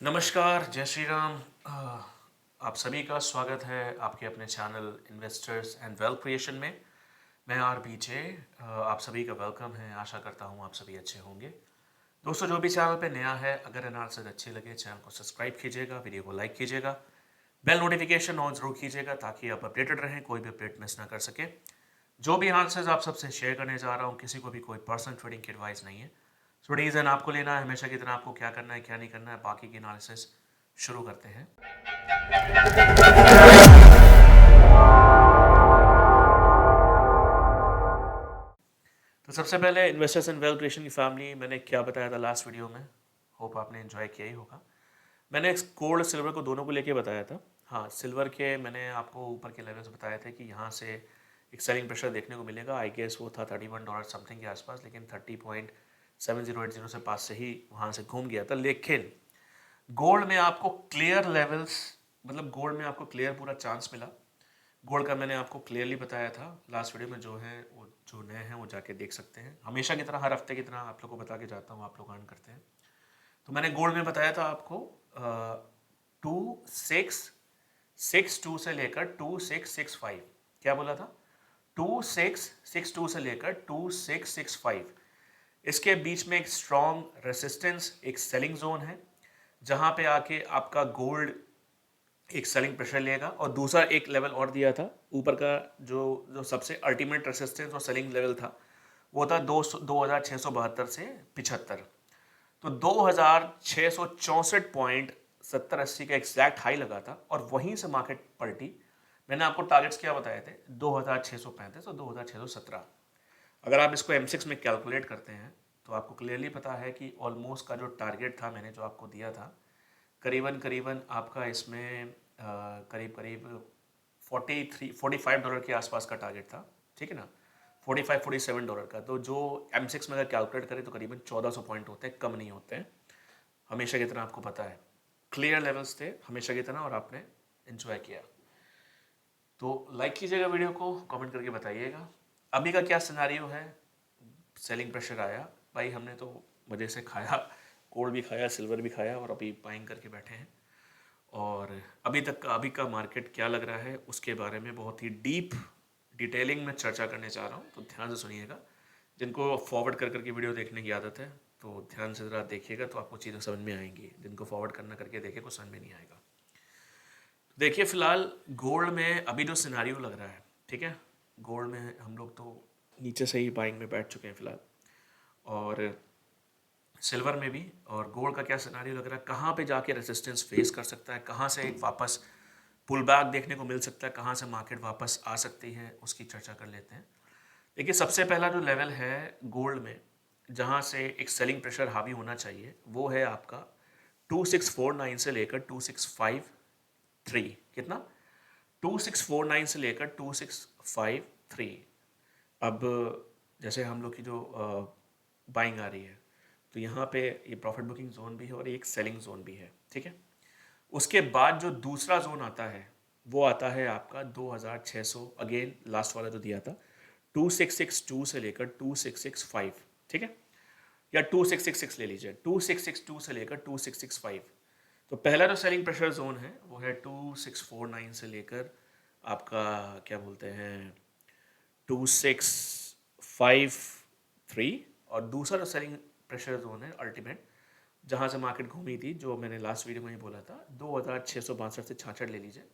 नमस्कार, जय श्री राम। आप सभी का स्वागत है आपके अपने channel investors and wealth creation में। मैं आर बीजे आप सभी का वेलकम है। आशा करता हूँ आप सभी अच्छे होंगे। दोस्तों, जो भी चैनल पे नया है, अगर एनालिसिस अच्छे लगे चैनल को सब्सक्राइब कीजिएगा, वीडियो को लाइक कीजिएगा, बेल नोटिफिकेशन ऑन जरूर कीजिएगा ताकि आप अपडेटेड रहें, कोई भी अपडेट मिस ना कर सके। जो भी एनालिसिस आप सबसे शेयर करने जा रहा हूँ, किसी को भी कोई पर्सनल ट्रेडिंग की एडवाइस नहीं है। सो रीज़न आपको लेना है, हमेशा की तरह आपको क्या करना है क्या नहीं करना है। बाकी की एनालिसिस शुरू करते हैं। तो सबसे पहले इन्वेस्टर्स एंड वेल्थ क्रिएशन की फैमिली, मैंने क्या बताया था लास्ट वीडियो में, होप आपने एंजॉय किया ही होगा। मैंने गोल्ड सिल्वर को दोनों को लेके बताया था। हाँ, सिल्वर के मैंने आपको ऊपर के लेवल्स बताए थे कि यहाँ से एक सेलिंग प्रेशर देखने को मिलेगा। आई गेस वो था $31 समथिंग के आसपास, लेकिन 30.7080 से पास से ही वहाँ से घूम गया था। लेकिन गोल्ड में आपको क्लियर लेवल्स, मतलब गोल्ड में आपको क्लियर पूरा चांस मिला। गोल्ड का मैंने आपको क्लियरली बताया था लास्ट वीडियो में। जो है वो जो नए हैं वो जाके देख सकते हैं। हमेशा की तरह, हर हफ्ते की तरह आप लोग को बता के जाता हूँ, आप लोग अर्न करते हैं। तो मैंने गोल्ड में बताया था आपको 2662 से लेकर 2665। क्या बोला था? 2662 से लेकर 2665, इसके बीच में एक स्ट्रॉन्ग रेसिस्टेंस, एक सेलिंग जोन है, जहां पे आके आपका गोल्ड एक सेलिंग प्रेशर लेगा। और दूसरा एक लेवल और दिया था ऊपर का, जो जो सबसे अल्टीमेट रेसिस्टेंस और सेलिंग लेवल था, वो था 2672 से 75। तो 2664.7080 का एग्जैक्ट हाई लगा था और वहीं से मार्केट पलटी। मैंने आपको टारगेट्स क्या बताए थे? 2635 और 2617। अगर आप इसको M6 में कैलकुलेट करते हैं तो आपको क्लियरली पता है कि ऑलमोस्ट का जो टारगेट था मैंने जो आपको दिया था, करीबन करीबन आपका इसमें करीब करीब $45 के आसपास का टारगेट था। ठीक है ना, $47 का। तो जो M6 में अगर कैलकुलेट करें तो करीबन 1400 पॉइंट होते हैं, कम नहीं होते हैं। हमेशा की तरह आपको पता है क्लियर लेवल्स थे हमेशा की तरह, और आपने एंजॉय किया। तो लाइक कीजिएगा वीडियो को, कमेंट करके बताइएगा अभी का क्या सिनेरियो है। सेलिंग प्रेशर आया भाई, हमने तो मज़े से खाया, गोल्ड भी खाया, सिल्वर भी खाया, और अभी बाइंग करके बैठे हैं। और अभी तक का अभी का मार्केट क्या लग रहा है उसके बारे में बहुत ही डीप डिटेलिंग में चर्चा करने जा रहा हूँ, तो ध्यान से सुनिएगा। जिनको फॉरवर्ड कर करके वीडियो देखने की आदत है तो ध्यान से ज़रा देखिएगा, तो आपको चीज़ें समझ में आएंगी। जिनको फॉरवर्ड करना करके देखे कुछ समझ में नहीं आएगा। तो देखिए, फ़िलहाल गोल्ड में अभी जो सिनारियो लग रहा है, ठीक है, गोल्ड में हम लोग तो नीचे से ही बाइंग में बैठ चुके हैं फ़िलहाल, और सिल्वर में भी। और गोल्ड का क्या सिनारियो लग रहा है, कहाँ पे जाके रेजिस्टेंस फेस कर सकता है, कहाँ से एक वापस पुल बैक देखने को मिल सकता है, कहाँ से मार्केट वापस आ सकती है, उसकी चर्चा कर लेते हैं। देखिए, सबसे पहला जो लेवल है गोल्ड में जहाँ से एक सेलिंग प्रेशर हावी होना चाहिए, वो है आपका 2649 से लेकर 2653। कितना? 2649 से लेकर 2653। अब जैसे हम लोग की जो बाइंग आ रही है, तो यहाँ पे ये प्रॉफिट बुकिंग जोन भी है और एक सेलिंग जोन भी है। ठीक है, उसके बाद जो दूसरा जोन आता है वो आता है आपका 2600, अगेन लास्ट वाला जो दिया था, 2662 से लेकर 2665। ठीक है, या 2666 ले लीजिए, 2662 से लेकर 2665। तो पहला जो सेलिंग प्रेशर जोन है वो है 2649 से लेकर आपका क्या बोलते हैं 2653। और दूसरा जो सेलिंग प्रेशर जोन है अल्टीमेट, जहाँ से मार्केट घूमी थी, जो मैंने लास्ट वीडियो में ही बोला था, 2662 से 66 ले लीजिए।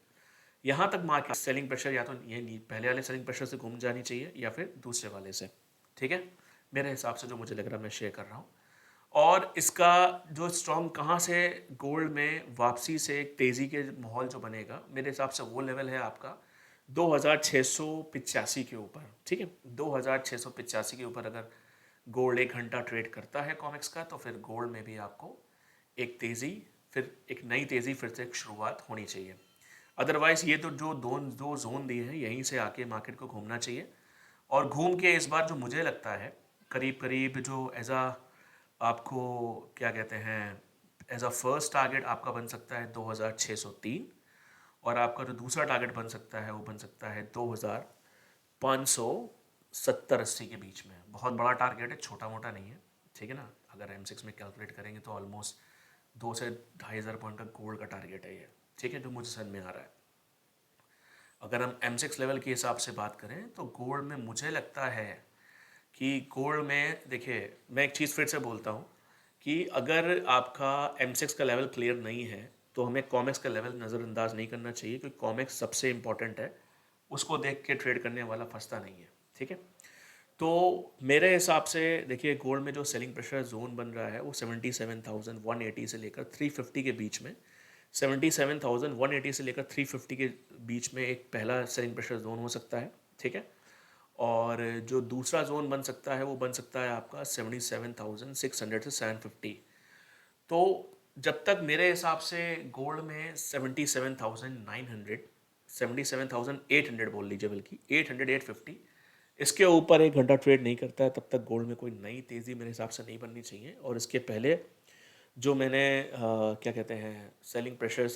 यहाँ तक मार्केट सेलिंग प्रेशर या तो ये पहले वाले सेलिंग प्रेशर से घूम जानी चाहिए या फिर दूसरे वाले से। ठीक है, मेरे हिसाब से जो मुझे लग रहा है मैं शेयर कर रहा हूँ। और इसका जो स्ट्रॉन्ग कहाँ से गोल्ड में वापसी से एक तेज़ी के माहौल जो बनेगा, मेरे हिसाब से वो लेवल है आपका 2685 के ऊपर। ठीक है, 2685 के ऊपर अगर गोल्ड 1 घंटा ट्रेड करता है कॉमिक्स का, तो फिर गोल्ड में भी आपको एक तेज़ी, फिर एक नई तेज़ी, फिर से एक शुरुआत होनी चाहिए। अदरवाइज ये तो जो दो जोन दिए हैं यहीं से आके मार्केट को घूमना चाहिए। और घूम के इस बार जो मुझे लगता है करीब करीब जो एज आ आपको क्या कहते हैं, एज अ फर्स्ट टारगेट आपका बन सकता है 2603। और आपका जो दूसरा टारगेट बन सकता है वो बन सकता है 2570-80 के बीच में। बहुत बड़ा टारगेट है, छोटा मोटा नहीं है। ठीक है ना, अगर M6 में कैलकुलेट करेंगे तो ऑलमोस्ट 2 से 2,500 पॉइंट का गोल्ड का टारगेट है ये, ठीक है, जो मुझे समझ में आ रहा है। अगर हम M6 लेवल के हिसाब से बात करें तो गोल्ड में मुझे लगता है कि गोल्ड में देखिए, मैं एक चीज़ फिर से बोलता हूँ कि अगर आपका M6 का लेवल क्लियर नहीं है तो हमें कॉमेक्स का लेवल नज़रअंदाज नहीं करना चाहिए, क्योंकि कॉमेक्स सबसे इंपॉर्टेंट है, उसको देख के ट्रेड करने वाला फंसता नहीं है, ठीक है। तो मेरे हिसाब से देखिए, गोल्ड में जो सेलिंग प्रेशर जोन बन रहा है वो 77,180 से लेकर 350 के बीच में, 77,180 से लेकर 350 के बीच में एक पहला सेलिंग प्रेशर जोन हो सकता है, ठीक है। और जो दूसरा जोन बन सकता है वो बन सकता है आपका 77,600 से 750। तो जब तक मेरे हिसाब से गोल्ड में 77,900, 77,800 बोल लीजिए, बल्कि 800, 850, इसके ऊपर 1 घंटा ट्रेड नहीं करता है, तब तक गोल्ड में कोई नई तेज़ी मेरे हिसाब से नहीं बननी चाहिए। और इसके पहले जो मैंने क्या कहते हैं सेलिंग प्रेशर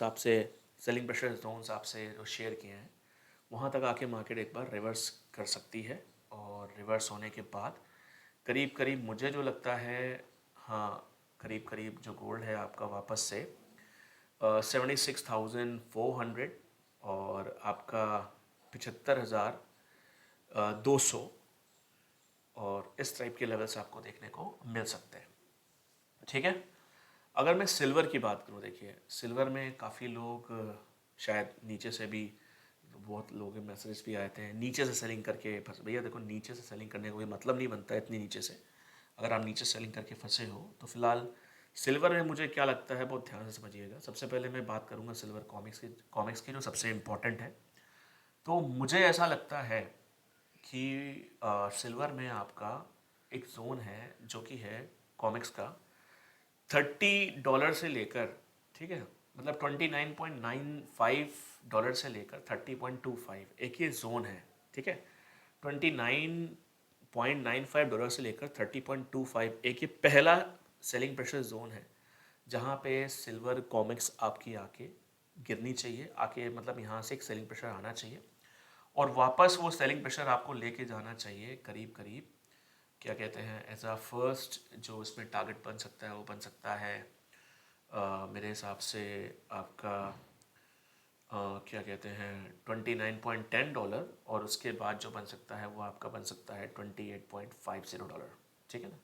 जोन्स आपसे जो शेयर किए हैं, वहाँ तक आके मार्केट एक बार रिवर्स कर सकती है। और रिवर्स होने के बाद करीब करीब मुझे जो लगता है, हाँ, करीब करीब जो गोल्ड है आपका वापस से 76,400 और आपका 75,200 और इस टाइप के लेवल्स आपको देखने को मिल सकते हैं, ठीक है। अगर मैं सिल्वर की बात करूँ, देखिए सिल्वर में काफ़ी लोग शायद नीचे से भी, बहुत लोगों के मैसेज भी आए थे नीचे से सेलिंग करके फंस। भैया देखो, नीचे से सेलिंग करने का कोई मतलब नहीं बनता है इतनी नीचे से। अगर आप नीचे सेलिंग करके फंसे हो तो फिलहाल सिल्वर में मुझे क्या लगता है, बहुत ध्यान से समझिएगा। सबसे पहले मैं बात करूँगा सिल्वर कॉमिक्स की जो सबसे इम्पोर्टेंट है। तो मुझे ऐसा लगता है कि सिल्वर में आपका एक जोन है जो कि है कॉमिक्स का $30 से लेकर, ठीक है, मतलब $29.95 से लेकर 30.25, एक ये जोन है, ठीक है। $29.95 से लेकर 30.25 एक ये पहला सेलिंग प्रेशर जोन है, जहाँ पे सिल्वर कॉमिक्स आपकी आके गिरनी चाहिए, आके मतलब यहाँ से एक सेलिंग प्रेशर आना चाहिए और वापस वो सेलिंग प्रेशर आपको लेके जाना चाहिए करीब करीब, क्या कहते हैं, एज अ फर्स्ट जो इसमें टारगेट बन सकता है वो बन सकता है मेरे हिसाब से आपका क्या कहते हैं $29.10, और उसके बाद जो बन सकता है वो आपका बन सकता है $28.50, ठीक है ना।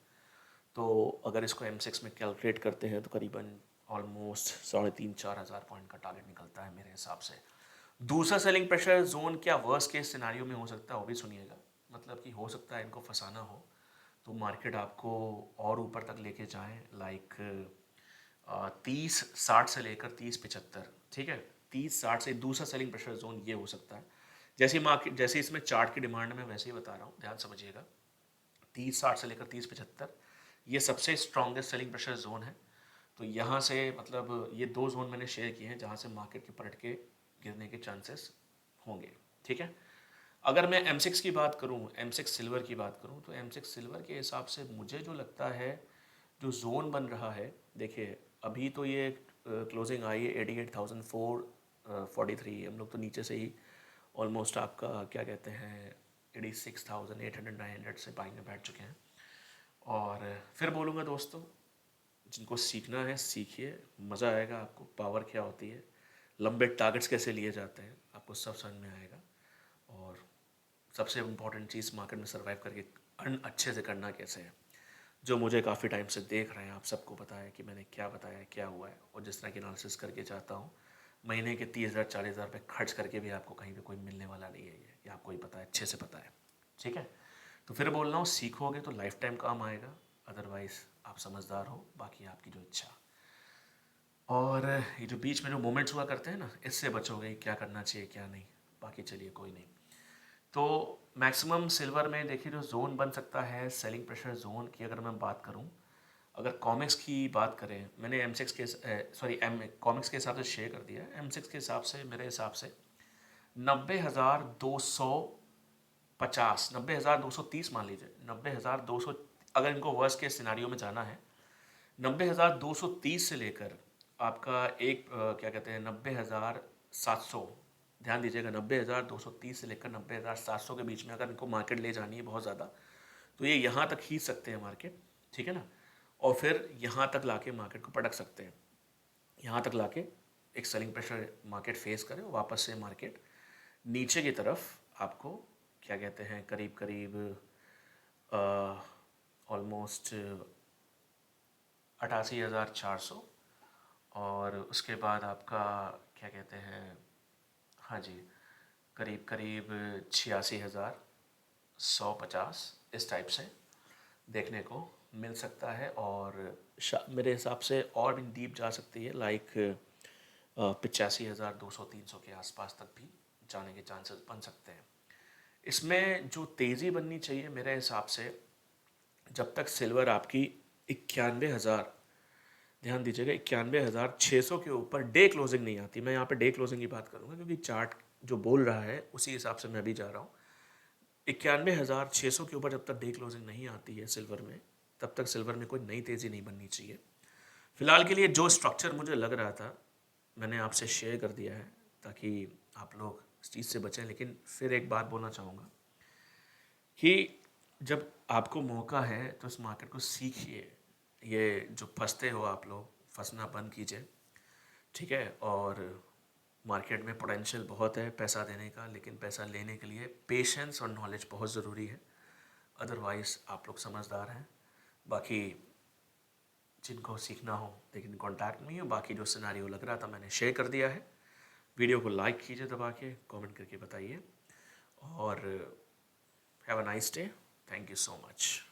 तो अगर इसको M6 में कैलकुलेट करते हैं तो करीबन ऑलमोस्ट 3,500-4,000 पॉइंट का टारगेट निकलता है मेरे हिसाब से। दूसरा सेलिंग प्रेशर जोन क्या वर्स्ट केस सिनारियो में हो सकता है वो भी सुनिएगा, मतलब कि हो सकता है इनको फंसाना हो तो मार्केट आपको और ऊपर तक लेके जाए, लाइक 30-60 से लेकर 30-75, ठीक है। 30-60 से दूसरा सेलिंग प्रेशर जोन ये हो सकता है। जैसे इसमें चार्ट की डिमांड में वैसे ही बता रहा हूँ, ध्यान समझिएगा। 30-60 से लेकर 30-75 ये सबसे स्ट्रॉन्गेस्ट सेलिंग प्रेशर जोन है। तो यहाँ से मतलब ये 2 जोन मैंने शेयर किए हैं जहाँ से मार्केट के पलट के गिरने के चांसेस होंगे, ठीक है। अगर मैं M6 की बात करूँ, M6 सिल्वर की बात करूँ, तो M6 सिल्वर के हिसाब से मुझे जो लगता है जो जोन बन रहा है, देखिए अभी तो ये क्लोजिंग आई है 88,443, हम लोग तो नीचे से ही ऑलमोस्ट आपका क्या कहते हैं 86,800 900 से बाइंग में बैठ चुके हैं। और फिर बोलूँगा दोस्तों, जिनको सीखना है सीखिए, मज़ा आएगा आपको, पावर क्या होती है, लंबे टारगेट्स कैसे लिए जाते हैं, आपको सब समझ में आएगा। और सबसे इम्पॉर्टेंट चीज़, मार्केट में सर्वाइव करके अर्न अच्छे से करना कैसे है, जो मुझे काफ़ी टाइम से देख रहे हैं, आप सबको पता है कि मैंने क्या बताया क्या हुआ है, और जिस तरह की एनालिसिस करके चाहता हूँ, महीने के 30,000-40,000 रुपये खर्च करके भी आपको कहीं पे कोई मिलने वाला नहीं है, ये आपको ही पता है, अच्छे से पता है, ठीक है। तो फिर बोल रहा हूँ, सीखोगे तो लाइफ टाइम काम आएगा, अदरवाइज़ आप समझदार हो, बाकी आपकी जो इच्छा। और ये जो बीच में जो मोमेंट्स हुआ करते हैं ना, इससे बचोगे, क्या करना चाहिए क्या नहीं, बाकी चलिए कोई नहीं। तो मैक्सिमम सिल्वर में देखिए जो जोन बन सकता है सेलिंग प्रेशर जोन की, अगर मैं बात करूं, अगर कॉमिक्स की बात करें, मैंने M6 के कॉमिक्स के हिसाब से शेयर कर दिया है। M6 के हिसाब से मेरे हिसाब से 90,250, 90,230 मान लीजिए, 90,200, अगर इनको वर्स्ट के सिनारियो में जाना है 90,230 से लेकर आपका क्या कहते हैं 90,700, ध्यान दीजिएगा, 90,230 से लेकर 90,700 के बीच में अगर इनको मार्केट ले जानी है बहुत ज़्यादा, तो ये यहाँ तक खींच सकते हैं मार्केट, ठीक है ना। और फिर यहाँ तक लाके मार्केट को पटक सकते हैं। यहाँ तक लाके एक सेलिंग प्रेशर मार्केट फेस करे और वापस से मार्केट नीचे की तरफ आपको क्या कहते हैं करीब करीब ऑलमोस्ट 88,400 और उसके बाद आपका क्या कहते हैं, हाँ जी, करीब करीब 86,150 इस टाइप से देखने को मिल सकता है। और मेरे हिसाब से और भी डीप जा सकती है, लाइक 85,200-300 के आसपास तक भी जाने के चांसेस बन सकते हैं। इसमें जो तेज़ी बननी चाहिए मेरे हिसाब से, जब तक सिल्वर आपकी 91,000, ध्यान दीजिएगा 91,600 के ऊपर डे क्लोजिंग नहीं आती। मैं यहाँ पे डे क्लोजिंग की बात करूँगा क्योंकि चार्ट जो बोल रहा है उसी हिसाब से मैं भी जा रहा हूँ। 91,600 के ऊपर जब तक डे क्लोजिंग नहीं आती है सिल्वर में, तब तक सिल्वर में कोई नई तेज़ी नहीं बननी चाहिए। फिलहाल के लिए जो स्ट्रक्चर मुझे लग रहा था मैंने आपसे शेयर कर दिया है ताकि आप लोग इस चीज़ से बचें। लेकिन फिर एक बात बोलना चाहूँगा कि जब आपको मौका है तो इस मार्केट को सीखिए। ये जो फंसते हो आप लोग, फंसना बंद कीजिए, ठीक है। और मार्केट में पोटेंशियल बहुत है पैसा देने का, लेकिन पैसा लेने के लिए पेशेंस और नॉलेज बहुत ज़रूरी है। अदरवाइज़ आप लोग समझदार हैं। बाकी जिनको सीखना हो लेकिन कॉन्टैक्ट नहीं हो, बाकी जो सिनेरियो लग रहा था मैंने शेयर कर दिया है। वीडियो को लाइक कीजिए दबा के, कमेंट करके बताइए और have a nice day. Thank you so much.